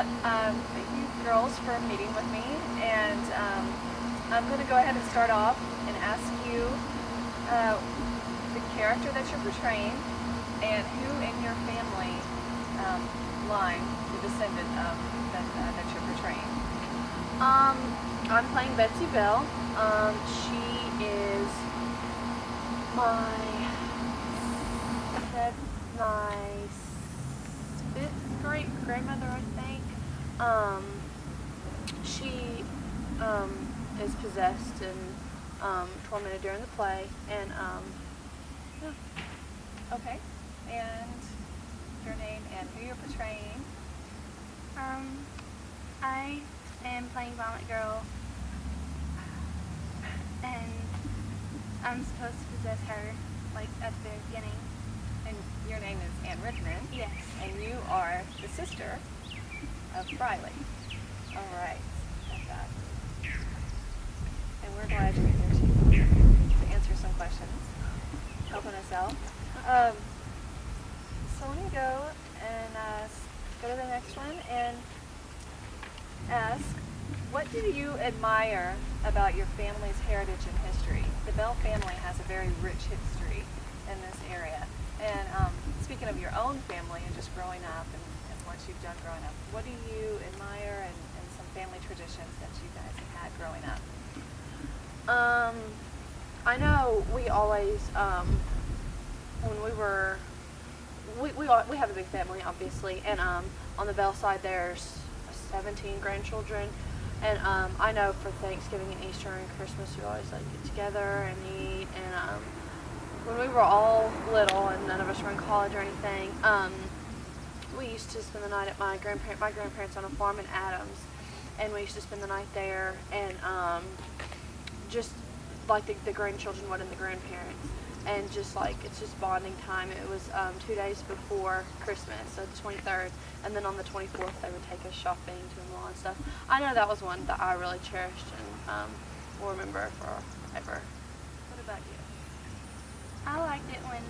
thank you girls for meeting with me, and I'm going to go ahead and start off and ask you uh, the character that you're portraying and who in your family um, line, the descendant of that you're portraying. Um, I'm playing Betsy Bell. She is my my fifth great grandmother, I think. She is possessed and tormented during the play, and yeah. Okay, and your name and who you're portraying. I am playing Vomit Girl, and I'm supposed to possess her, like, at the very beginning. And your name is Ann Rickman. Yes. And you are the sister of Briley. All right. Got that. And we're glad you're here to answer some questions, helping us out. So let me go and go to the next one and ask, what do you admire about your family's heritage and history? The Bell family has a very rich history in this area. And speaking of your own family and just growing up and what you've done growing up, what do you admire and some family traditions that you guys have had growing up? I know we always, when we have a big family, obviously, and on the Bell side there's 17 grandchildren, and I know for Thanksgiving and Easter and Christmas we always like get together and eat, and when we were all little and none of us were in college or anything, we used to spend the night at my grandparents on a farm in Adams, and we used to spend the night there, and just like the grandchildren would and the grandparents, and just like it's just bonding time. It was 2 days before Christmas, so the 23rd, and then on the 24th they would take us shopping to the mall and stuff. I know that was one that I really cherished and will remember forever. What about you? I liked it when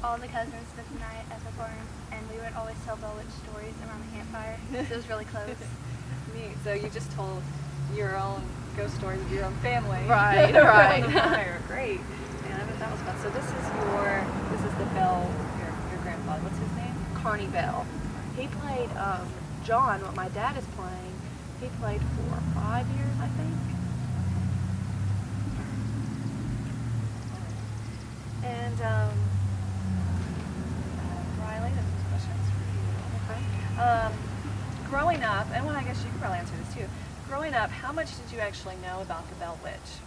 all the cousins spent the night at the farm, and we would always tell Bell Witch stories around the campfire. So it was really close. Neat. So you just told your own ghost stories of your own family. Right, right. Around the fire. Great. And I bet that was fun. So this is the Bell, your grandfather. What's his name? Carney Bell. He played John, what my dad is playing. He played for 5 years, I think. And Riley, this is questions for you. Okay. Growing up, and well, I guess you could probably answer this too. Growing up, how much did you actually know about the Bell Witch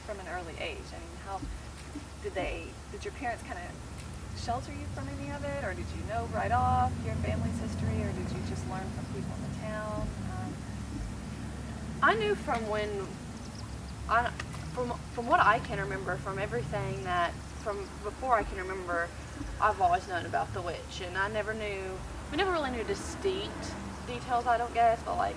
from an early age? I mean, how did your parents kind of shelter you from any of it, or did you know right off your family's history, or did you just learn from people in the town? I knew from from what I can remember, from everything that, from before I can remember, I've always known about the witch, and we never really knew distinct details, I don't guess, but like,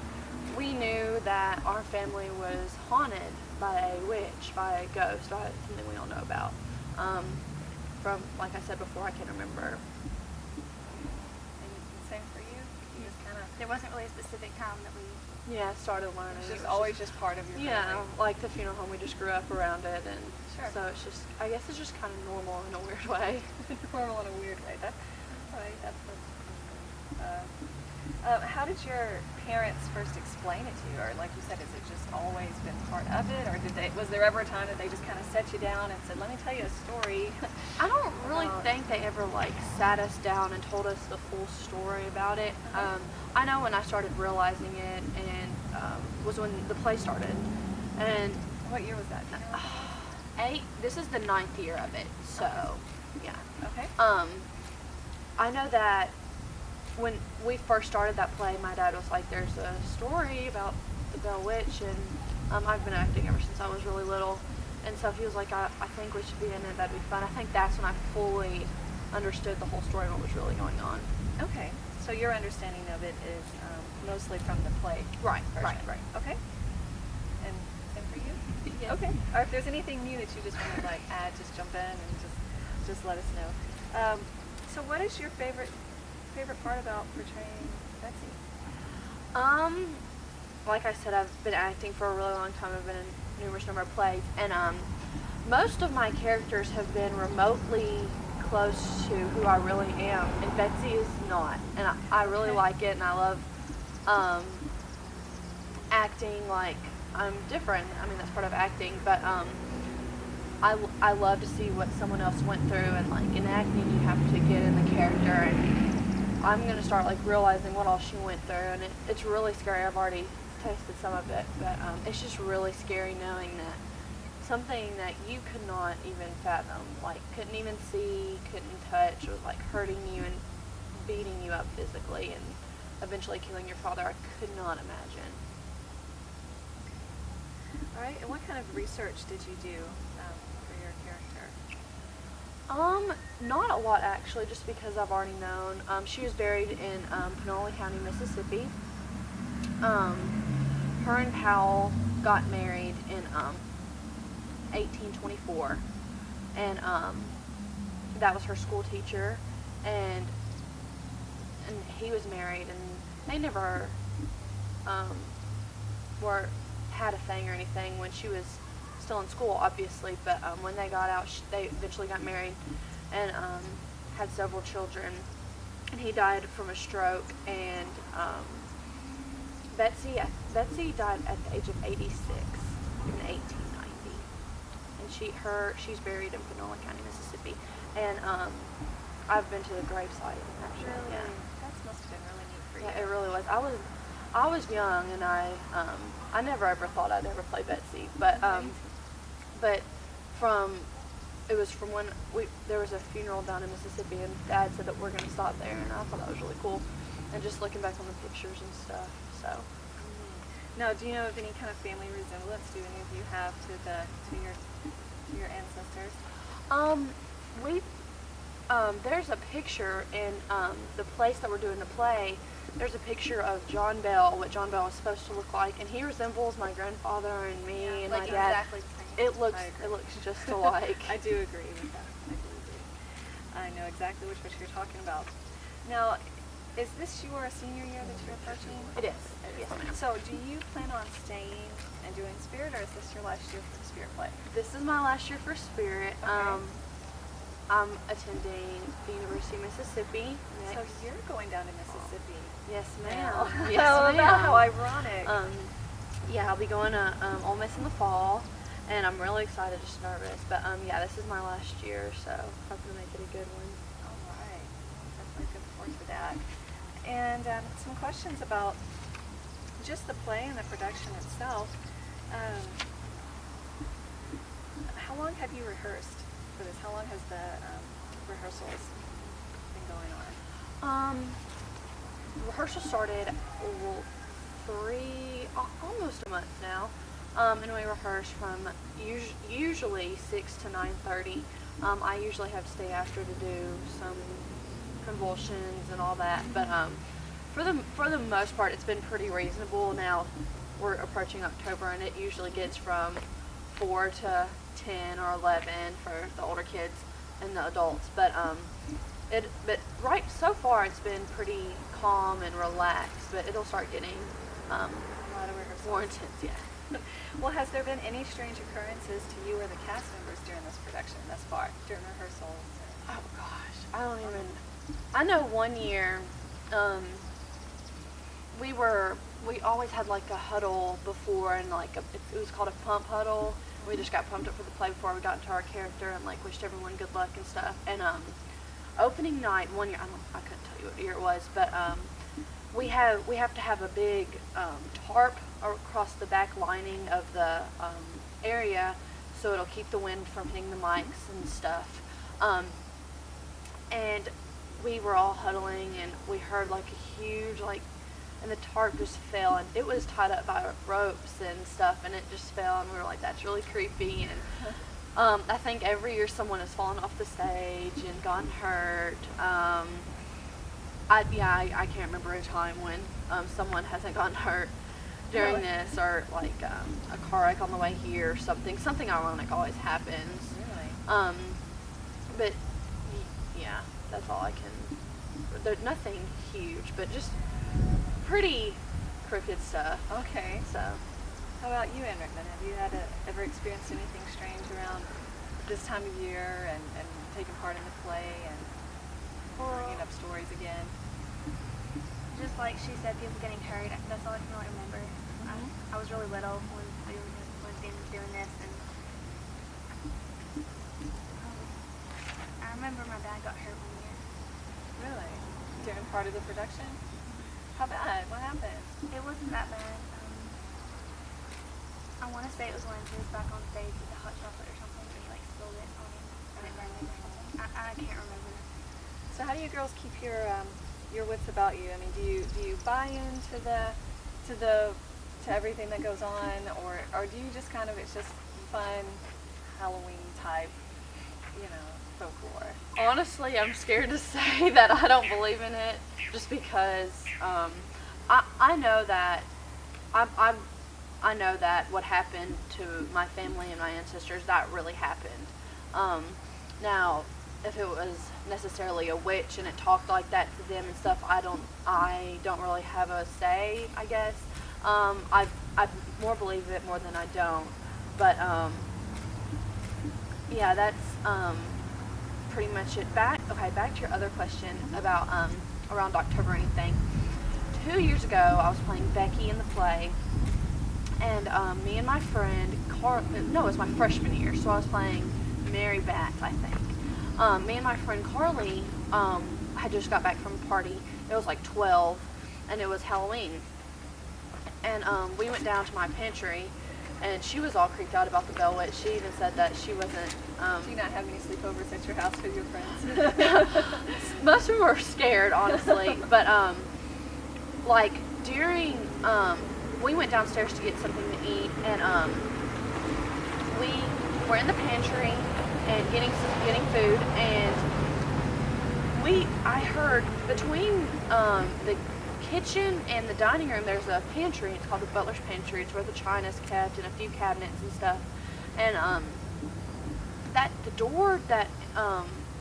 we knew that our family was haunted by a witch, by a ghost, by something we don't know about. From, like I said before, I can remember. And the same for you? You just kind of, There wasn't really a specific time that we... Yeah, started learning. it's It just was always just part of your family. Yeah, like the funeral home, we just grew up around it, and Sure. so it's just, I guess it's just kind of normal in a weird way. Normal in a weird way. That's all right. That's how did your parents first explain it to you, or like you said, has it just always been part of it, or was there ever a time that they just kind of set you down and said, "Let me tell you a story"? I don't really think they ever like sat us down and told us the full story about it. I know when I started realizing it, and was when the play started, and What year was that? Do you know? this is the 9th year of it, so yeah. Okay. I know that when we first started that play, my dad was like, there's a story about the Bell Witch, and I've been acting ever since I was really little, and so he was like, I think we should be in it, that'd be fun. I think that's when I fully understood the whole story and what was really going on. Okay. So your understanding of it is mostly from the play. Right, version. right. Okay. And for you? Yes. Okay. Or if there's anything new that you just want to like add, just jump in and just let us know. So what is your favorite part about portraying Betsy? Like I said, I've been acting for a really long time. I've been in numerous number of plays, and most of my characters have been remotely close to who I really am, and Betsy is not. And I really like it, and I love acting like I'm different. I mean, that's part of acting, but I love to see what someone else went through, and like in acting, you have to get in the character, and I'm gonna start like realizing what all she went through, and it's really scary. I've already tasted some of it, but it's just really scary knowing that something that you could not even fathom, like couldn't even see, couldn't touch, was like hurting you and beating you up physically, and eventually killing your father. I could not imagine. All right, and what kind of research did you do for your character? Not a lot actually, just because I've already known. She was buried in Pinole County, Mississippi. Her and Powell got married in 1824, and that was her school teacher, and he was married, and they never had a thing or anything when she was still in school, obviously, but when they got out, they eventually got married and had several children, and he died from a stroke, and Betsy died at the age of 86 in 1890, and she's buried in Pinole County, Mississippi, and I've been to the gravesite actually. Really? Yeah. That must have been really neat for you. Yeah, it really was. I was young, and I never ever thought I'd ever play Betsy, but it was from when there was a funeral down in Mississippi, and Dad said that we're going to stop there, and I thought that was really cool, and just looking back on the pictures and stuff. So. Now, do you know of any kind of family resemblance? Do any of you have to your ancestors? There's a picture in the place that we're doing the play. There's a picture of John Bell, what John Bell was supposed to look like, and he resembles my grandfather and me and like my dad. exactly the same. It looks just alike. I do agree with that. I do agree. I know exactly which you're talking about. Now, is this your senior year that you're approaching? It is. Yes, ma'am. So, do you plan on staying and doing Spirit, or is this your last year for the Spirit play? This is my last year for Spirit. Okay. I'm attending the University of Mississippi next. So you're going down to Mississippi. Yes, ma'am. Now. Yes, How ma'am. about how ironic. Yeah, I'll be going to Ole Miss in the fall, and I'm really excited, just nervous. But yeah, this is my last year, so hoping to make it a good one. All right. Definitely looking forward to that. And some questions about just the play and the production itself. How long have you rehearsed for this? How long has the rehearsals been going on? Rehearsal started almost a month now, and we rehearse from usually 6 to 9:30. I usually have to stay after to do some convulsions and all that, but for the most part, it's been pretty reasonable. Now we're approaching October, and it usually gets from 4 to 10 or 11 for the older kids and the adults, but right so far it's been pretty calm and relaxed, but it'll start getting A lot of rehearsals. more intense. Yeah. Well, has there been any strange occurrences to you or the cast members during this production thus far, during rehearsals? Oh gosh, I know one year, we always had like a huddle before, and like it was called a pump huddle. We just got pumped up for the play before we got into our character, and like wished everyone good luck and stuff. And opening night one year, I couldn't tell you what year it was, but we have to have a big tarp across the back lining of the area, so it'll keep the wind from hitting the mics and stuff. And we were all huddling, and we heard like a huge and the tarp just fell, and it was tied up by ropes and stuff, and it just fell, and we were like, that's really creepy. And I think every year someone has fallen off the stage and gotten hurt. I can't remember a time when someone hasn't gotten hurt during this, or like a car wreck on the way here or something. Something ironic always happens. Really? But yeah, that's all I can. There's nothing huge, but just pretty crooked stuff. Okay. So, How about you, Ann Rickman? Have you ever experienced anything strange around this time of year and taking part in the play and bringing up stories again? Just like she said, people getting hurt. That's all I can really remember. I was really little when Dan was doing this, and I remember my dad got hurt one year. Really? During part of the production? How bad? What happened? It wasn't that bad. I want to say it was when he was back on stage with the hot chocolate or something, and he like spilled it on him, and it burned me or something. I can't remember. So how do you girls keep your wits about you? I mean, do you buy into to everything that goes on, or do you just kind of, it's just fun Halloween type, folklore? honestly, I'm scared to say that I don't believe in it, just because I know that I know that what happened to my family and my ancestors, that really happened. Now, if it was necessarily a witch and it talked like that to them and stuff, I don't really have a say, I guess. I more believe it more than I don't. But yeah, that's pretty much it. Back to your other question about around October or anything. 2 years ago, I was playing Becky in the play, and me and my friend it was my freshman year, so I was playing Mary Bat, I think. Me and my friend Carly had just got back from a party. It was like 12, and it was Halloween. And we went down to my pantry, and she was all creeped out about the Bell Witch. She even said that she wasn't... Do you not have any sleepovers at your house with your friends? Most of them were scared, honestly. But, like, during... we went downstairs to get something to eat, and we were in the pantry and getting food, and I heard between the kitchen and the dining room, there's a pantry. It's called the butler's pantry. It's where the china's kept and a few cabinets and stuff. And the door that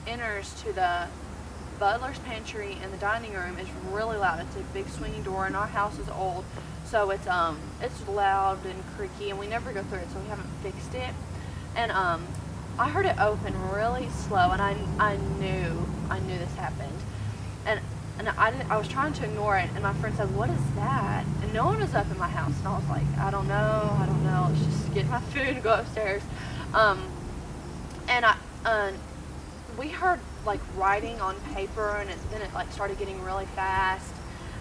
enters to the butler's pantry and the dining room is really loud. It's a big swinging door, and our house is old, so it's loud and creaky, and we never go through it, so we haven't fixed it. And I heard it open really slow, and I knew this happened, and I was trying to ignore it, and my friend said, "What is that?" And no one was up in my house, and I was like, I don't know, let's just get my food and go upstairs. And we heard like writing on paper, and then it like started getting really fast,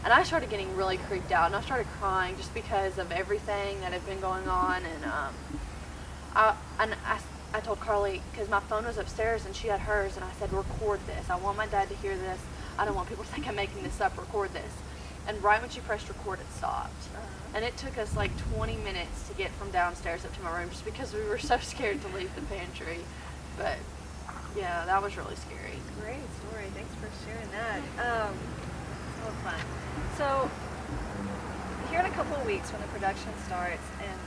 and I started getting really creeped out, and I started crying just because of everything that had been going on. And I told Carly, because my phone was upstairs and she had hers, and I said, "Record this. I want my dad to hear this. I don't want people to think I'm making this up. Record this." And right when she pressed record, it stopped. And it took us like 20 minutes to get from downstairs up to my room, just because we were so scared to leave the pantry. But yeah, that was really scary. Great story. Thanks for sharing that. So fun. So here in a couple of weeks, when the production starts and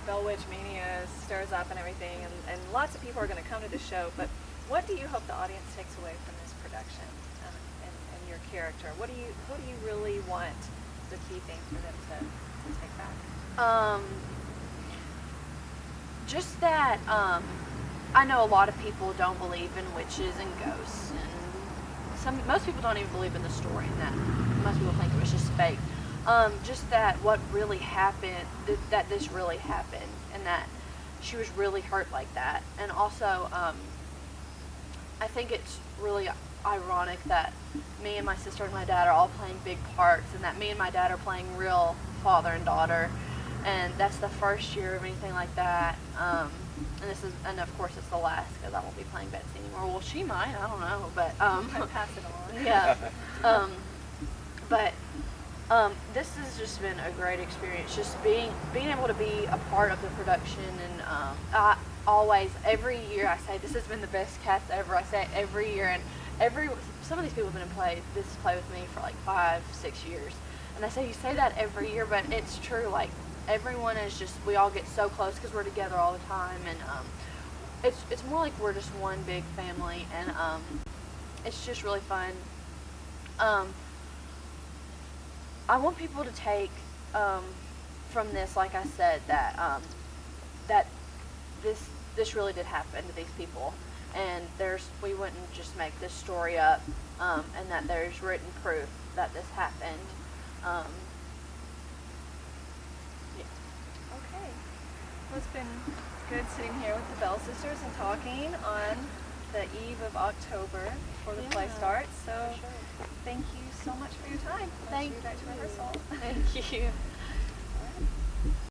Bell Witch Mania stirs up and everything, and lots of people are going to come to the show, but what do you hope the audience takes away from this production and your character? Who do you really want the key thing for them to take back? Just that I know a lot of people don't believe in witches and ghosts, and most people don't even believe in the story, and that most people think it was just fake. Just that what really happened, that this really happened, and that she was really hurt like that. And also, I think it's really ironic that me and my sister and my dad are all playing big parts, and that me and my dad are playing real father and daughter, and that's the first year of anything like that. And of course it's the last, because I won't be playing Betsy anymore. Well, she might, I don't know, but I'd pass it on. yeah. But this has just been a great experience, just being able to be a part of the production. And I always, every year I say, this has been the best cast ever. I say it every year, and some of these people have been in this play with me for like 5-6 years, and I say, you say that every year, but it's true. Like, everyone is just, we all get so close because we're together all the time, and it's more like we're just one big family, and it's just really fun. I want people to take from this, like I said, that that this really did happen to these people, and we wouldn't just make this story up, and that there's written proof that this happened. Yeah. Okay. Well, it's been good sitting here with the Bell sisters and talking on the eve of October before the play Yeah, starts. So for sure. thank you so much for your time. I'll see Thank you back to you. rehearsal. Thank you.